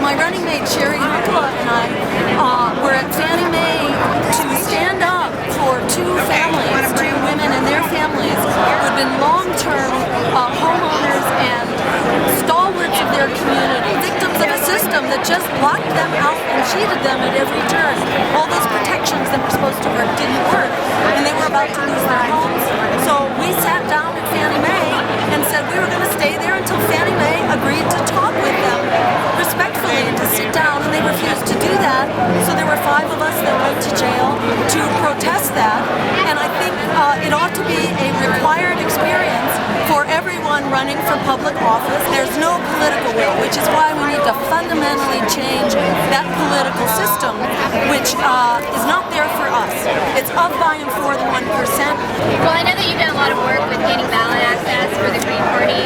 my running mate Sherry Huckla and I were at Fannie Mae to stand up for two families, two women and their families who had been long-term homeowners and stalwarts of their community, victims of a system that just locked them out and cheated them at every turn. All those protections that were supposed to work didn't work, and they were about to lose their homes. So we sat down at Fannie Mae and said we were going to stay there until Fannie Mae agreed to talk with them respectfully and to sit down, and they refused to do that. So there were 5 of us that went to jail to protest that, and I think it ought to be a required experience for everyone running for public office. There's no political will, which is why we need to fundamentally change that political system, which is not there for us. It's of, by, and for the 1%. Well, I know that you've done a lot of work with gaining ballot access for the Green Party.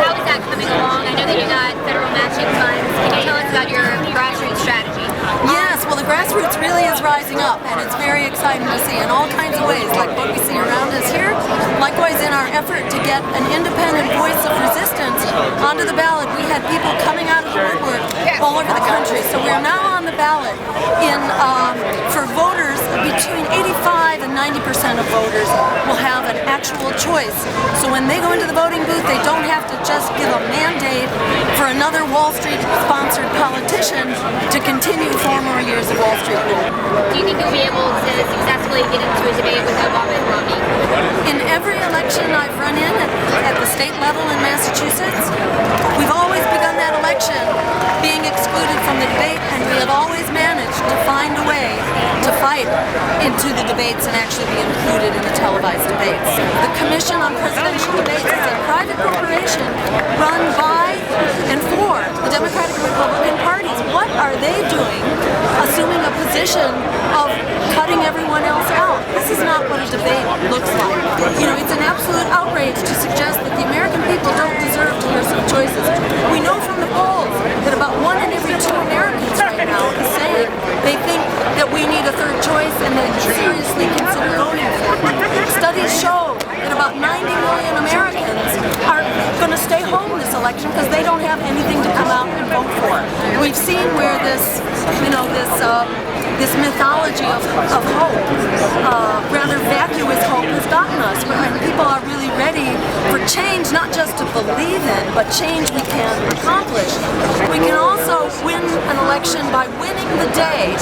How is that coming along? I know that you got federal matching funds. Can you tell us about your grassroots strategy? Yes, well, the grassroots really is rising up, and it's very exciting to see in all kinds of ways, like what we see around us here. Likewise, in our effort to get an independent voice of resistance onto the ballot, we had people coming out of the woodwork all over the country. So we're now on the ballot for voters. Between 85 and 90% of voters will have an actual choice. So when they go into the voting booth, they don't have to just give a mandate for another Wall Street-sponsored politician to continue 4 more years of Wall Street rule. Do you think you'll be able to successfully get into a debate with Obama and Romney? In every election I've run in at the state level in Massachusetts, we've always begun that election being excluded from the debate, and we have always managed to find a way to fight into the debates and actually be included in the televised debates. The Commission on Presidential Debates is a private corporation run by and for the Democratic and Republican parties. What are they doing assuming a position of cutting everyone else out? This is not what a debate looks like. You know, it's an absolute outrage to suggest that the American people don't deserve to hear some choices. We know from the polls that about 1 in every 2 Americans right now is saying they think that we need a third choice and they seriously consider voting for it. Studies show that about 90 million Americans are going to stay home this election because they don't have anything to come out and vote for. We've seen where this mythology of hope, rather vacuous hope, has gotten us, and people are really ready for change, not just to believe in, but change we can accomplish. We can also win an election by winning the day,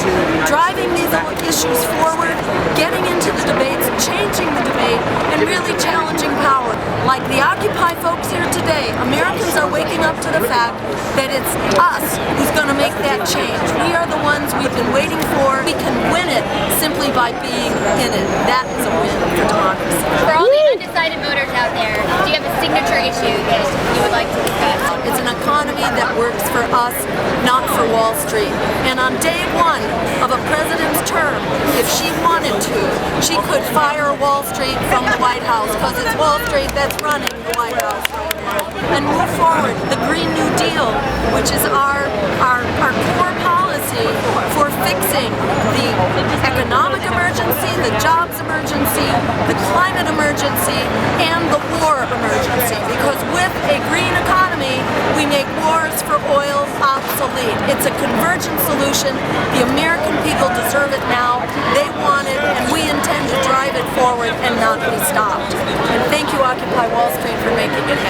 driving these issues forward, getting into the debates, changing the debate, and really challenging power. Like the Occupy folks here today, Americans are waking up to the fact that it's us who's going to make that change. We are the ones we've been waiting for. We can win it simply by being in it. That is a win for democracy. For all the undecided voters out there, do you have a signature issue that you would like to discuss? It's an economy that works for us, not for Wall Street. And on day 1 of a president's term, if she wanted to, she could fire Wall Street from the White House, because it's Wall Street that's running the White House right now, and move forward the Green New Deal, which is our core policy for fixing the economic emergency, the jobs emergency, the climate emergency, and the war emergency. Because with a green economy, we make wars for oil obsolete. It's a convergent solution. The American people deserve it now. They want it, and we intend to drive it forward and not be stopped. And thank you, Occupy Wall Street, for making it